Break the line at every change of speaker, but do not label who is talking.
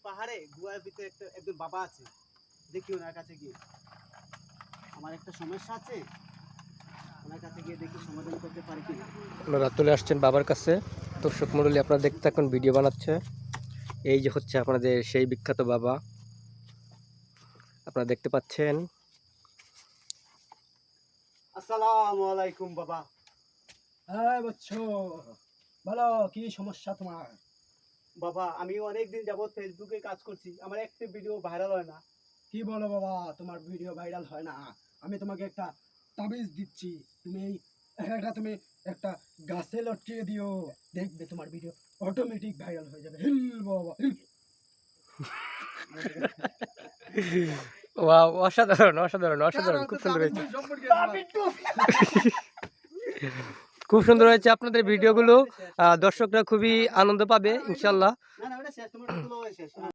পাহাড়ে গুহার ভিতরে একজন বাবা আছে, দেখি ওনার কাছে গিয়ে। আমার একটা সমস্যা আছে, ওনার কাছে গিয়ে দেখি সমাধান করতে পারি কিনা।
ওনারা চলে আসছেন বাবার কাছে। দর্শক মণ্ডলী, আপনারা দেখতে থাকুন, ভিডিও বানাচ্ছে। এই যে হচ্ছে আপনাদের সেই বিখ্যাত বাবা, আপনারা দেখতে পাচ্ছেন।
আসসালামু আলাইকুম বাবা।
হ্যাঁ বচ্চ, বলো কি সমস্যা তোমার?
বাবা, আমি অনেকদিন যাবত ফেসবুকে কাজ করছি, আমার একটা ভিডিও ভাইরাল হয় না।
কি বলো বাবা, তোমার ভিডিও ভাইরাল হয় না? আমি তোমাকে একটা তাবিজ দিচ্ছি, তুমি একটা গাছে লটকিয়ে দিও, দেখবে তোমার ভিডিও অটোমেটিক ভাইরাল হয়ে যাবে। হিল বাবা হিল।
ওয়াও, অসাধারণ অসাধারণ অসাধারণ, খুব সুন্দর হয়েছে, খুব সুন্দর হয়েছে আপনাদের ভিডিওগুলো। দর্শকরা খুবই আনন্দ পাবে ইনশাল্লাহ।
না না, ওটা শেষ, তোমার শেষ।